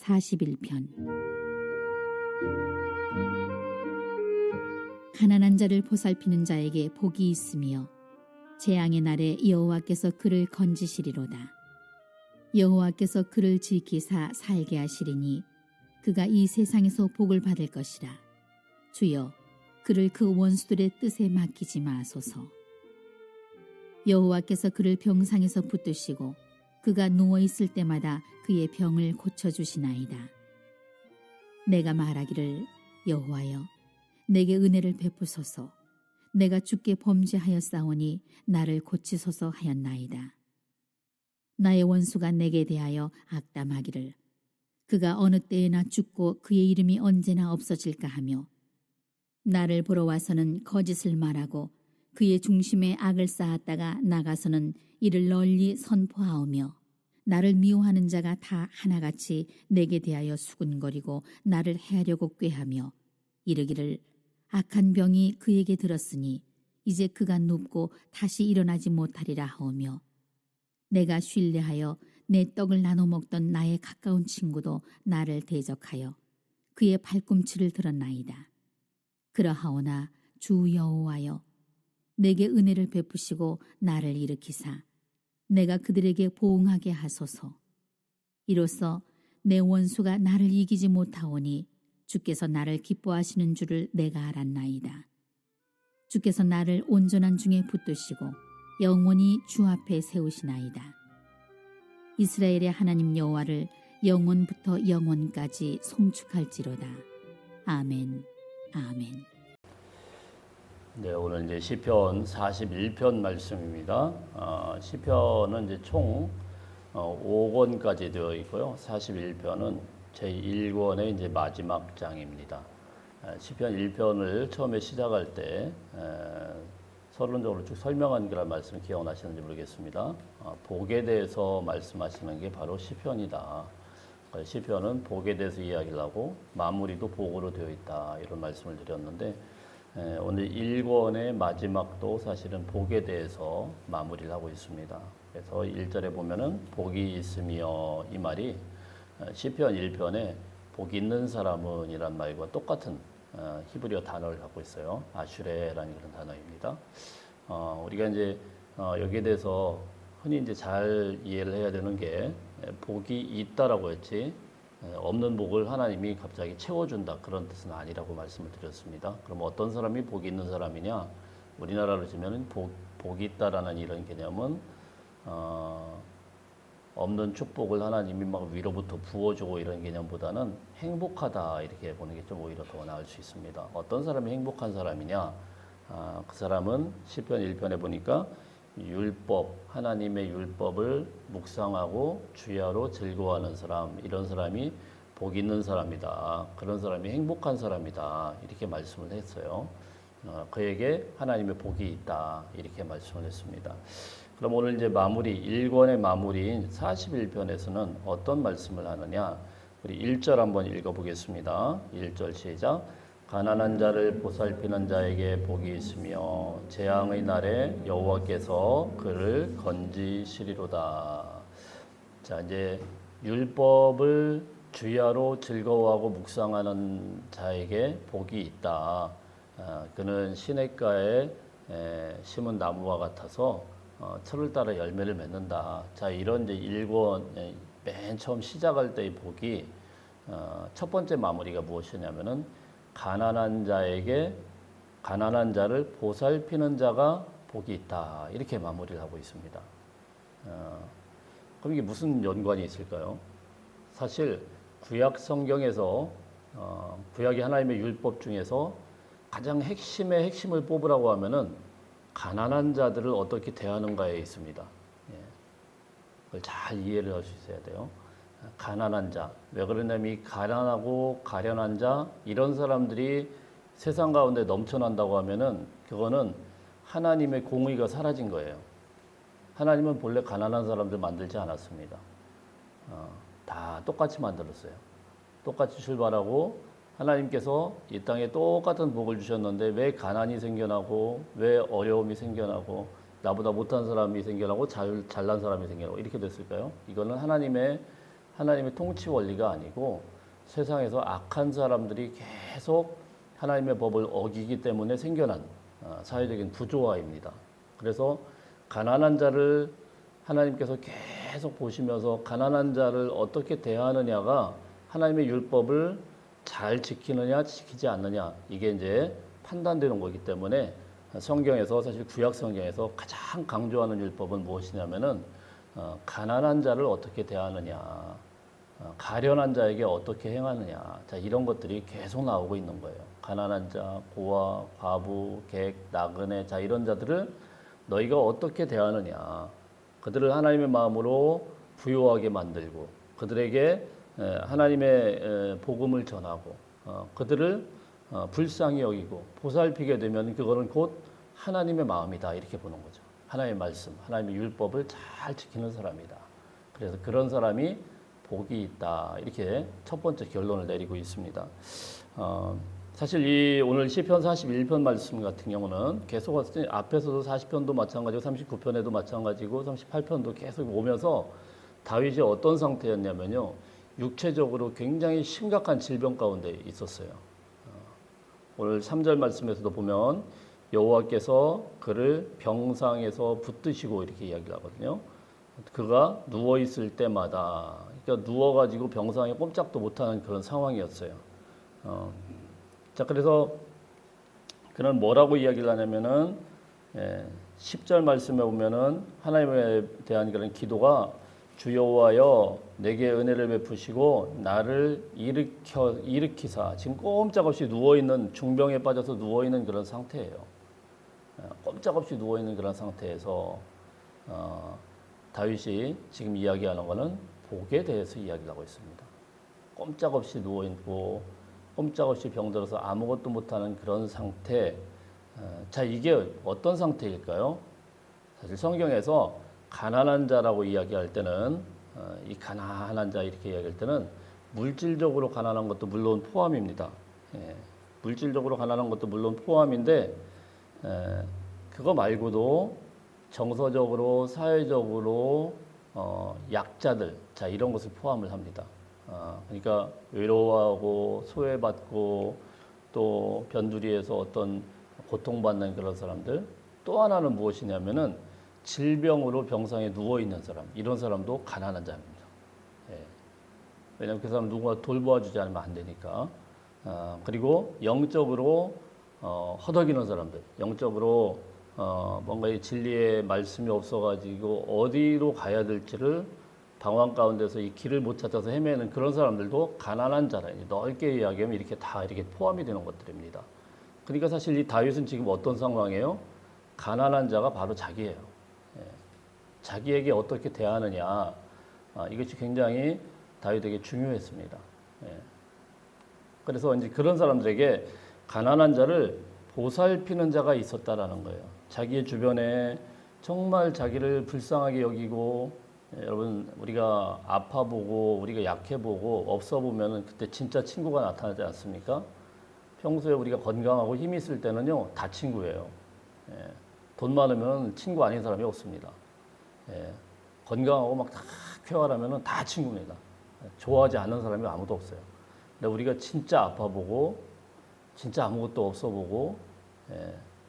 41편. 가난한 자를 보살피는 자에게 복이 있으며 재앙의 날에 여호와께서 그를 건지시리로다. 여호와께서 그를 지키사 살게 하시리니 그가 이 세상에서 복을 받을 것이라. 주여, 그를 그 원수들의 뜻에 맡기지 마소서. 여호와께서 그를 병상에서 붙드시고 그가 누워있을 때마다 그의 병을 고쳐주시나이다. 내가 말하기를, 여호와여, 내게 은혜를 베푸소서. 내가 주께 범죄하였사오니 나를 고치소서 하였나이다. 나의 원수가 내게 대하여 악담하기를, 그가 어느 때에나 죽고 그의 이름이 언제나 없어질까 하며, 나를 보러 와서는 거짓을 말하고 그의 중심에 악을 쌓았다가 나가서는 이를 널리 선포하오며, 나를 미워하는 자가 다 하나같이 내게 대하여 수군거리고 나를 해하려고 꾀하며 이르기를, 악한 병이 그에게 들었으니 이제 그가 눕고 다시 일어나지 못하리라 하오며, 내가 신뢰하여 내 떡을 나눠 먹던 나의 가까운 친구도 나를 대적하여 그의 발꿈치를 들었나이다. 그러하오나 주 여호와여, 내게 은혜를 베푸시고 나를 일으키사 내가 그들에게 보응하게 하소서. 이로써 내 원수가 나를 이기지 못하오니 주께서 나를 기뻐하시는 줄을 내가 알았나이다. 주께서 나를 온전한 중에 붙드시고 영원히 주 앞에 세우시나이다. 이스라엘의 하나님 여호와를 영원부터 영원까지 송축할지로다. 아멘. 아멘. 네, 오늘 이제 시편 41편 말씀입니다. 시편은 이제 총 5권까지 되어 있고요. 41편은 제1권의 이제 마지막 장입니다. 시편 1편을 처음에 시작할 때 서론적으로 쭉 설명한 그런 말씀 기억나시는지 모르겠습니다. 복에 대해서 말씀하시는 게 바로 시편이다. 시편은 복에 대해서 이야기를 하고 마무리도 복으로 되어 있다, 이런 말씀을 드렸는데, 오늘 1권의 마지막도 사실은 복에 대해서 마무리를 하고 있습니다. 그래서 1절에 보면은 복이 있으며, 이 말이 시편 1편에 복 있는 사람은 이란 말과 똑같은 히브리어 단어를 갖고 있어요. 아슈레라는 그런 단어입니다. 우리가 이제 여기에 대해서 흔히 이제 잘 이해를 해야 되는 게, 복이 있다라고 했지 없는 복을 하나님이 갑자기 채워준다, 그런 뜻은 아니라고 말씀을 드렸습니다. 그럼 어떤 사람이 복이 있는 사람이냐? 우리나라로 치면 복이 있다라는 이런 개념은 없는 축복을 하나님이 막 위로부터 부어주고 이런 개념보다는 행복하다, 이렇게 보는 게 좀 오히려 더 나을 수 있습니다. 어떤 사람이 행복한 사람이냐? 그 사람은 시편 1편에 보니까 율법, 하나님의 율법을 묵상하고 주야로 즐거워하는 사람, 이런 사람이 복 있는 사람이다. 그런 사람이 행복한 사람이다, 이렇게 말씀을 했어요. 그에게 하나님의 복이 있다, 이렇게 말씀을 했습니다. 그럼 오늘 이제 마무리, 1권의 마무리인 41편에서는 어떤 말씀을 하느냐? 우리 1절 한번 읽어보겠습니다. 1절 시작. 가난한 자를 보살피는 자에게 복이 있으며 재앙의 날에 여호와께서 그를 건지시리로다. 자, 이제 율법을 주야로 즐거워하고 묵상하는 자에게 복이 있다. 그는 시냇가에 심은 나무와 같아서 철을 따라 열매를 맺는다. 자, 이런 이제 1권 맨 처음 시작할 때의 복이, 첫 번째 마무리가 무엇이냐면은 가난한 자를 보살피는 자가 복이 있다, 이렇게 마무리를 하고 있습니다. 그럼 이게 무슨 연관이 있을까요? 사실 구약 성경에서 구약의 하나님의 율법 중에서 가장 핵심의 핵심을 뽑으라고 하면은 가난한 자들을 어떻게 대하는가에 있습니다. 그걸 잘 이해를 할 수 있어야 돼요. 가난한 자, 왜 그러냐면 이 가난하고 가련한 자, 이런 사람들이 세상 가운데 넘쳐난다고 하면은 그거는 하나님의 공의가 사라진 거예요. 하나님은 본래 가난한 사람들 만들지 않았습니다. 다 똑같이 만들었어요. 똑같이 출발하고 하나님께서 이 땅에 똑같은 복을 주셨는데 왜 가난이 생겨나고 왜 어려움이 생겨나고 나보다 못한 사람이 생겨나고 잘난 사람이 생겨나고 이렇게 됐을까요? 이거는 하나님의 하나님의 통치 원리가 아니고 세상에서 악한 사람들이 계속 하나님의 법을 어기기 때문에 생겨난 사회적인 구조화입니다. 그래서 가난한 자를 하나님께서 계속 보시면서 가난한 자를 어떻게 대하느냐가 하나님의 율법을 잘 지키느냐 지키지 않느냐 이게 이제 판단되는 거기 때문에 성경에서 사실 구약 성경에서 가장 강조하는 율법은 무엇이냐면은 가난한 자를 어떻게 대하느냐, 가련한 자에게 어떻게 행하느냐, 자 이런 것들이 계속 나오고 있는 거예요. 가난한 자, 고아, 과부, 객, 나그네, 자 이런 자들을 너희가 어떻게 대하느냐, 그들을 하나님의 마음으로 부유하게 만들고 그들에게 하나님의 복음을 전하고 그들을 불쌍히 여기고 보살피게 되면 그거는 곧 하나님의 마음이다 이렇게 보는 거죠. 하나님의 말씀, 하나님의 율법을 잘 지키는 사람이다. 그래서 그런 사람이 복이 있다 이렇게 첫 번째 결론을 내리고 있습니다. 사실 이 오늘 시편 41편 말씀 같은 경우는 계속 앞에서도 40편도 마찬가지고 39편에도 마찬가지고 38편도 계속 오면서 다윗이 어떤 상태였냐면요. 육체적으로 굉장히 심각한 질병 가운데 있었어요. 오늘 3절 말씀에서도 보면 여호와께서 그를 병상에서 붙드시고 이렇게 이야기를 하거든요. 그가 누워 있을 때마다 그러니까 누워가지고 병상에 꼼짝도 못하는 그런 상황이었어요. 자 그래서 그는 뭐라고 이야기를 하냐면은 10절 말씀에 보면은 하나님에 대한 그런 기도가 주 여호와여 내게 은혜를 베푸시고 나를 일으키사 지금 꼼짝없이 누워있는 중병에 빠져서 누워있는 그런 상태예요. 꼼짝없이 누워있는 그런 상태에서 다윗이 지금 이야기하는 것은 복에 대해서 이야기를 하고 있습니다. 꼼짝없이 누워있고 꼼짝없이 병들어서 아무것도 못하는 그런 상태. 자 이게 어떤 상태일까요? 사실 성경에서 가난한 자라고 이야기할 때는 이 가난한 자 이렇게 이야기할 때는 물질적으로 가난한 것도 물론 포함입니다. 물질적으로 가난한 것도 물론 포함인데 그거 말고도 정서적으로 사회적으로 약자들 자 이런 것을 포함을 합니다. 그러니까 외로워하고 소외받고 또 변두리에서 어떤 고통받는 그런 사람들 또 하나는 무엇이냐면은 질병으로 병상에 누워있는 사람 이런 사람도 가난한 자입니다. 왜냐하면 그 사람 누군가 돌보아주지 않으면 안 되니까. 그리고 영적으로 허덕이는 사람들 영적으로 뭔가 이 진리의 말씀이 없어가지고 어디로 가야 될지를 방황 가운데서 이 길을 못 찾아서 헤매는 그런 사람들도 가난한 자라 넓게 이야기하면 이렇게 다 이렇게 포함이 되는 것들입니다. 그러니까 사실 이 다윗은 지금 어떤 상황이에요? 가난한 자가 바로 자기예요. 자기에게 어떻게 대하느냐 이것이 굉장히 다윗에게 중요했습니다. 그래서 이제 그런 사람들에게 가난한 자를 보살피는 자가 있었다라는 거예요. 자기의 주변에 정말 자기를 불쌍하게 여기고 여러분 우리가 아파 보고 우리가 약해 보고 없어 보면은 그때 진짜 친구가 나타나지 않습니까? 평소에 우리가 건강하고 힘이 있을 때는요 다 친구예요. 돈 많으면 친구 아닌 사람이 없습니다. 건강하고 막 다 쾌활하면은 다 친구입니다. 좋아하지 않는 사람이 아무도 없어요. 근데 우리가 진짜 아파 보고 진짜 아무것도 없어 보고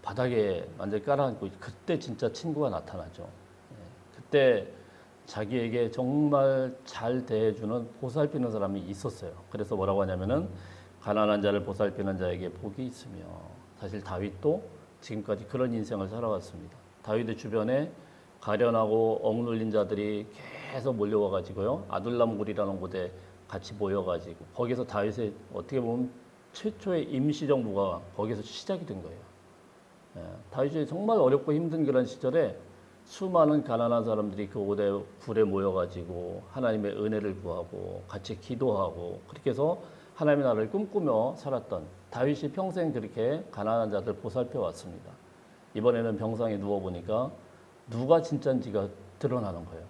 바닥에 완전히 깔아앉고 그때 진짜 친구가 나타나죠. 그때 자기에게 정말 잘 대해주는 보살피는 사람이 있었어요. 그래서 뭐라고 하냐면은 가난한 자를 보살피는 자에게 복이 있으며 사실 다윗도 지금까지 그런 인생을 살아왔습니다. 다윗의 주변에 가련하고 억눌린 자들이 계속 몰려와가지고요. 아둘람굴이라는 곳에 같이 모여가지고 거기서 다윗의 어떻게 보면 최초의 임시정부가 거기서 시작이 된 거예요. 다윗이 정말 어렵고 힘든 그런 시절에 수많은 가난한 사람들이 그 굴에 모여가지고 하나님의 은혜를 구하고 같이 기도하고 그렇게 해서 하나님의 나라를 꿈꾸며 살았던 다윗이 평생 그렇게 가난한 자들 보살펴 왔습니다. 이번에는 병상에 누워보니까 누가 진짜인지가 드러나는 거예요.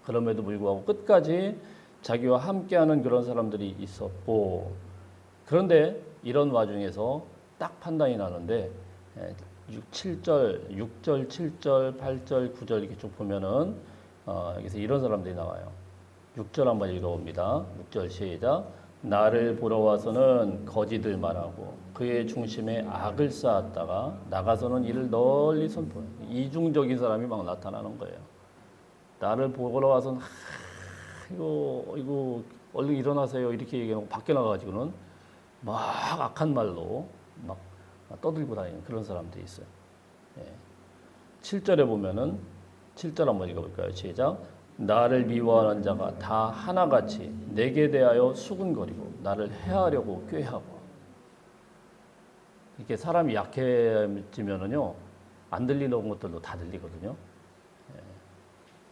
그럼에도 불구하고 끝까지 자기와 함께하는 그런 사람들이 있었고 그런데 이런 와중에서 딱 판단이 나는데 7절, 6절, 7절, 8절, 9절 이렇게 쭉 보면은 여기서 이런 사람들이 나와요. 6절 한번 읽어봅니다. 6절 시작. 나를 보러 와서는 거짓을 말하고 그의 중심에 악을 쌓았다가 나가서는 이를 널리 선포해. 이중적인 사람이 막 나타나는 거예요. 나를 보러 와서는 이거 얼른 일어나세요 이렇게 얘기하고 밖에 나가가지고는 막 악한 말로 막 떠들고 다니는 그런 사람들이 있어요. 예. 7절에 보면은 7절 한번 읽어볼까요? 시작. 나를 미워하는 자가 다 하나같이 내게 대하여 수군거리고 나를 해하려고 꾀하고. 이렇게 사람이 약해지면은요 안 들리는 것들도 다 들리거든요. 예.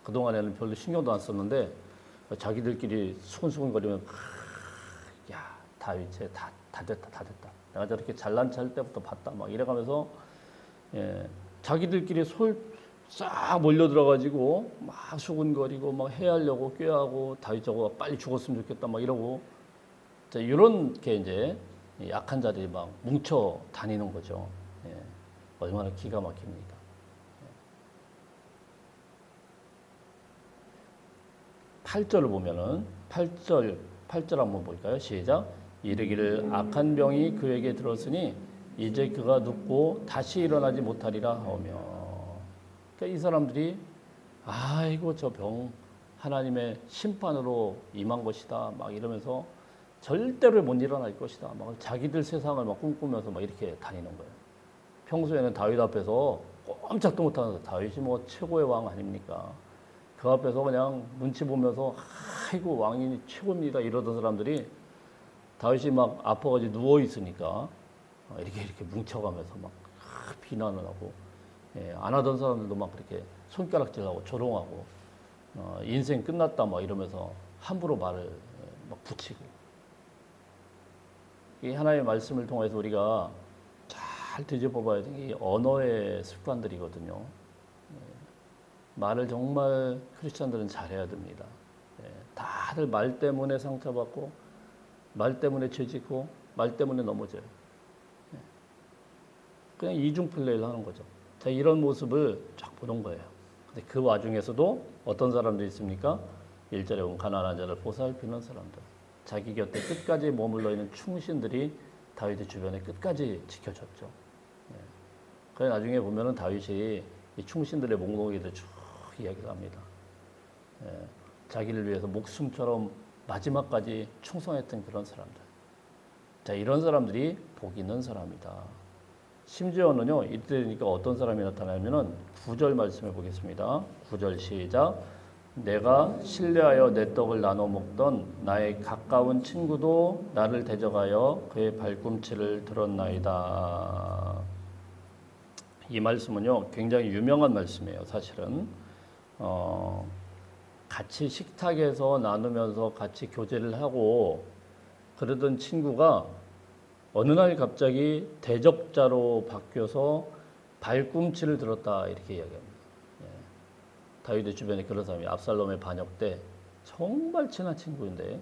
그동안에는 별로 신경도 안 썼는데 자기들끼리 수군수군거리면 야 다윗 다 됐다. 내가 저렇게 잘난 체 할 때부터 봤다 막 이래가면서 예, 자기들끼리 싹 몰려들어가지고 막 수군거리고 막 해하려고 꾀하고 다윗 저거 빨리 죽었으면 좋겠다 막 이러고 자, 이런 게 이제 약한 자들이 막 뭉쳐 다니는 거죠. 예, 얼마나 기가 막힙니까. 8절을 보면은 8절 한번 볼까요? 시작. 이르기를 악한 병이 그에게 들었으니 이제 그가 눕고 다시 일어나지 못하리라 하오며. 그러니까 이 사람들이 아이고 저 병 하나님의 심판으로 임한 것이다 막 이러면서 절대로 못 일어날 것이다 막 자기들 세상을 막 꿈꾸면서 막 이렇게 다니는 거예요. 평소에는 다윗 앞에서 꼼짝도 못하는 다윗이 뭐 최고의 왕 아닙니까? 그 앞에서 그냥 눈치 보면서 아이고 왕이 최고입니다 이러던 사람들이 다윗이 막 아파가지고 누워 있으니까 이렇게 뭉쳐가면서 막 비난을 하고 예, 안 하던 사람들도 막 그렇게 손가락질하고 조롱하고 인생 끝났다 막 이러면서 함부로 말을 막 붙이고 이 하나님의 말씀을 통해서 우리가 잘 뒤집어봐야 되는 게 언어의 습관들이거든요. 말을 정말 크리스찬들은 잘해야 됩니다. 예, 다들 말 때문에 상처받고 말 때문에 죄짓고 말 때문에 넘어져요. 예, 그냥 이중 플레이를 하는 거죠. 자, 이런 모습을 쫙 보는 거예요. 근데 그 와중에서도 어떤 사람들이 있습니까? 1절에 보면 가난한 자를 보살피는 사람들. 자기 곁에 끝까지 머물러 있는 충신들이 다윗의 주변에 끝까지 지켜줬죠. 예. 그래 나중에 보면은 다윗이 이 충신들의 목록에도 쭉 이야기를 합니다. 예. 자기를 위해서 목숨처럼 마지막까지 충성했던 그런 사람들. 자, 이런 사람들이 복 있는 사람이다. 심지어는요, 이때 되니까 어떤 사람이 나타나면은 9절 말씀해 보겠습니다. 9절 시작. 내가 신뢰하여 내 떡을 나눠 먹던 나의 가까운 친구도 나를 대적하여 그의 발꿈치를 들었나이다. 이 말씀은요, 굉장히 유명한 말씀이에요, 사실은. 같이 식탁에서 나누면서 같이 교제를 하고 그러던 친구가 어느 날 갑자기 대적자로 바뀌어서 발꿈치를 들었다 이렇게 이야기합니다. 예. 다윗의 주변에 그런 사람이 압살롬의 반역 때 정말 친한 친구인데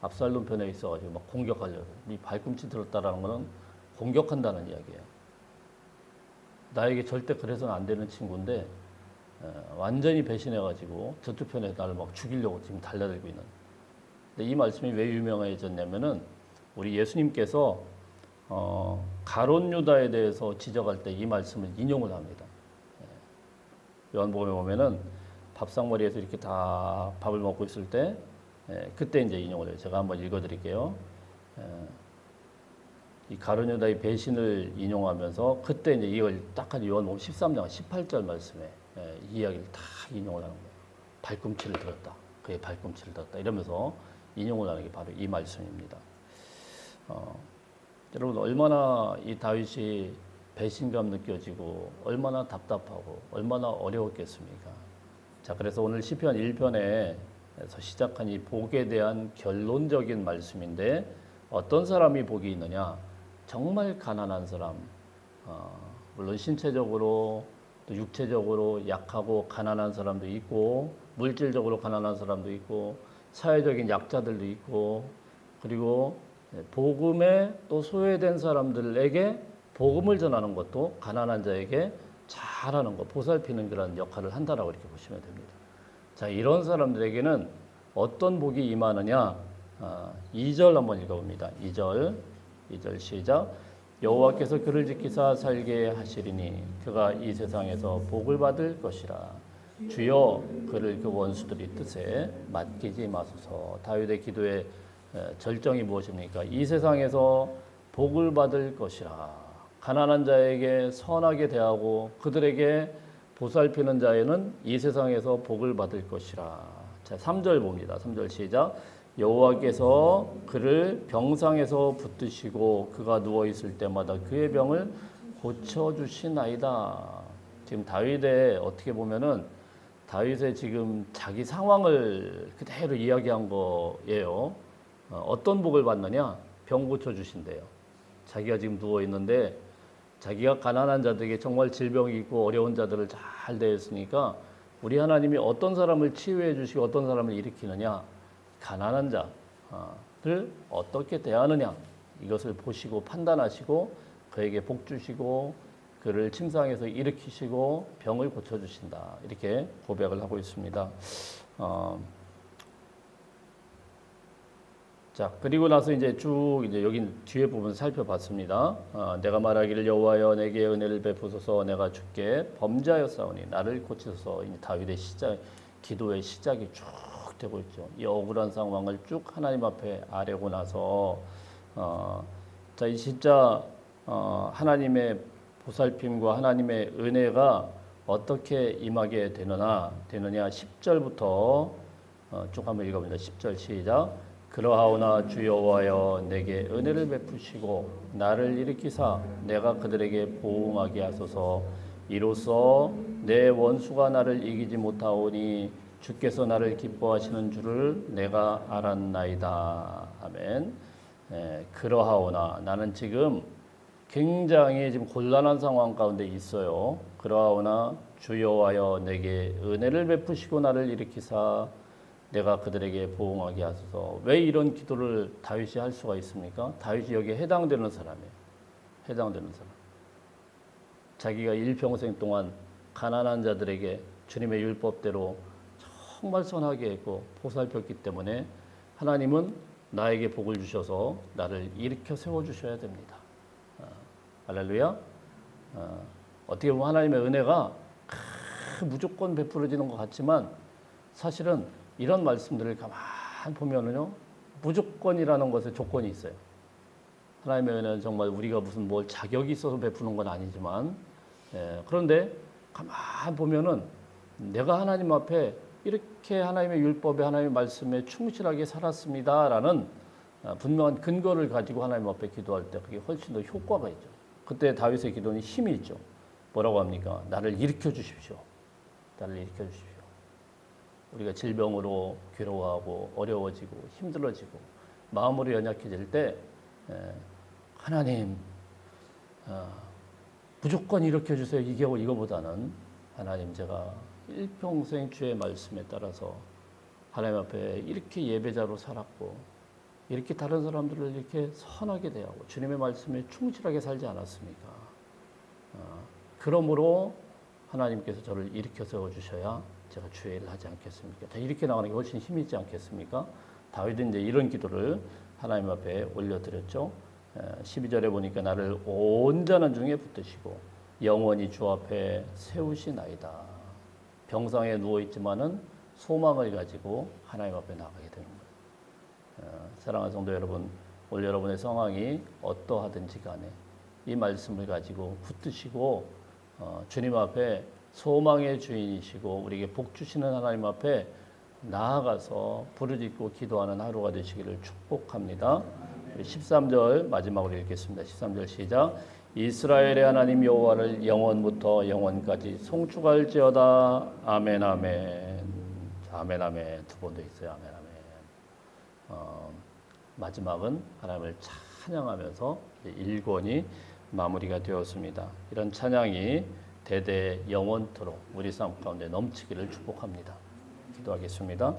압살롬 편에 있어가지고 막 공격하려고 이 발꿈치 들었다라는 것은 공격한다는 이야기예요. 나에게 절대 그래서는 안 되는 친구인데 완전히 배신해가지고 저쪽 편에 나를 막 죽이려고 지금 달려들고 있는. 근데 이 말씀이 왜 유명해졌냐면은 우리 예수님께서 가롯 유다에 대해서 지적할 때 이 말씀을 인용을 합니다. 요한복음에 보면은 밥상머리에서 이렇게 다 밥을 먹고 있을 때 그때 이제 인용을 해요. 제가 한번 읽어드릴게요. 이 가롯 유다의 배신을 인용하면서 그때 이제 이걸 딱 한 요한복음 13장 18절 말씀에 이 이야기를 다 인용을 하는 거예요. 발꿈치를 들었다. 그의 발꿈치를 들었다. 이러면서 인용을 하는 게 바로 이 말씀입니다. 여러분 얼마나 이 다윗이 배신감 느껴지고 얼마나 답답하고 얼마나 어려웠겠습니까? 자, 그래서 오늘 시편 1편에서 시작한 이 복에 대한 결론적인 말씀인데 어떤 사람이 복이 있느냐? 정말 가난한 사람, 물론 신체적으로 또 육체적으로 약하고 가난한 사람도 있고 물질적으로 가난한 사람도 있고 사회적인 약자들도 있고 그리고 복음에 또 소외된 사람들에게 복음을 전하는 것도 가난한 자에게 잘하는 것, 보살피는 그런 역할을 한다라고 이렇게 보시면 됩니다. 자, 이런 사람들에게는 어떤 복이 임하느냐? 2절 한번 읽어봅니다. 2절 시작. 여호와께서 그를 지키사 살게 하시리니 그가 이 세상에서 복을 받을 것이라. 주여 그를 그 원수들이 뜻에 맡기지 마소서. 다윗의 기도의 절정이 무엇입니까? 이 세상에서 복을 받을 것이라. 가난한 자에게 선하게 대하고 그들에게 보살피는 자에는 이 세상에서 복을 받을 것이라. 자, 3절 봅니다. 3절 시작. 여호와께서 그를 병상에서 붙드시고 그가 누워 있을 때마다 그의 병을 고쳐 주시나이다. 지금 다윗의 어떻게 보면은 다윗의 지금 자기 상황을 그대로 이야기한 거예요. 어떤 복을 받느냐? 병 고쳐 주신대요. 자기가 지금 누워 있는데 자기가 가난한 자들에게 정말 질병이 있고 어려운 자들을 잘 대했으니까 우리 하나님이 어떤 사람을 치유해 주시고 어떤 사람을 일으키느냐? 가난한 자를 어떻게 대하느냐? 이것을 보시고 판단하시고 그에게 복 주시고 그를 침상에서 일으키시고 병을 고쳐주신다. 이렇게 고백을 하고 있습니다. 자, 그리고 나서 이제 쭉 이제 여기 뒤에 부분 살펴봤습니다. 내가 말하기를 여호와여 내게 은혜를 베푸소서 내가 주께 범죄하였사오니 나를 고치소서. 이제 다윗의 기도의 시작이 쭉 되고 있죠. 이 억울한 상황을 쭉 하나님 앞에 아뢰고 나서 자, 이 진짜 하나님의 보살핌과 하나님의 은혜가 어떻게 임하게 되느냐 10절부터 쭉 한번 읽어봅니다. 10절 시작. 그러하오나 주 여호와여 내게 은혜를 베푸시고 나를 일으키사 내가 그들에게 보응하게 하소서. 이로써 내 원수가 나를 이기지 못하오니 주께서 나를 기뻐하시는 줄을 내가 알았나이다. 아멘. 그러하오나 나는 지금 굉장히 지금 곤란한 상황 가운데 있어요. 그러하오나 주 여호와여 내게 은혜를 베푸시고 나를 일으키사 내가 그들에게 보응하게 하소서. 왜 이런 기도를 다윗이 할 수가 있습니까? 다윗이 여기에 해당되는 사람이에요. 해당되는 사람. 자기가 일평생 동안 가난한 자들에게 주님의 율법대로 정말 선하게 했고 보살폈기 때문에 하나님은 나에게 복을 주셔서 나를 일으켜 세워주셔야 됩니다. 할렐루야. 어떻게 보면 하나님의 은혜가 무조건 베풀어지는 것 같지만 사실은 이런 말씀들을 가만 보면은요 무조건이라는 것에 조건이 있어요. 하나님의 은혜는 정말 우리가 무슨 뭘 자격이 있어서 베푸는 건 아니지만 그런데 가만 보면은 내가 하나님 앞에 이렇게 하나님의 율법에 하나님의 말씀에 충실하게 살았습니다라는 분명한 근거를 가지고 하나님 앞에 기도할 때 그게 훨씬 더 효과가 있죠. 그때 다윗의 기도는 힘이 있죠. 뭐라고 합니까? 나를 일으켜 주십시오. 나를 일으켜 주십시오. 우리가 질병으로 괴로워하고 어려워지고 힘들어지고 마음으로 연약해질 때 하나님 무조건 일으켜 주세요. 이거보다는 하나님 제가 일평생 주의 말씀에 따라서 하나님 앞에 이렇게 예배자로 살았고 이렇게 다른 사람들을 이렇게 선하게 대하고 주님의 말씀에 충실하게 살지 않았습니까? 그러므로 하나님께서 저를 일으켜 세워주셔야 제가 주의 일을 하지 않겠습니까? 자, 이렇게 나가는 게 훨씬 힘이 있지 않겠습니까? 다윗은 이제 이런 기도를 하나님 앞에 올려드렸죠. 12절에 보니까 나를 온전한 중에 붙드시고 영원히 주 앞에 세우시나이다. 병상에 누워있지만은 소망을 가지고 하나님 앞에 나가게 되는 거예요. 사랑하는 성도 여러분, 오늘 여러분의 상황이 어떠하든지 간에 이 말씀을 가지고 붙드시고 주님 앞에 소망의 주인이시고 우리에게 복 주시는 하나님 앞에 나아가서 부르짖고 기도하는 하루가 되시기를 축복합니다. 13절 마지막으로 읽겠습니다. 13절 시작. 이스라엘의 하나님 여호와를 영원부터 영원까지 송축할지어다. 아멘 아멘. 아멘 아멘 두 번 더 있어요. 아멘 아멘. 마지막은 하나님을 찬양하면서 1권이 마무리가 되었습니다. 이런 찬양이 대대 영원토록 우리 삶 가운데 넘치기를 축복합니다. 기도하겠습니다.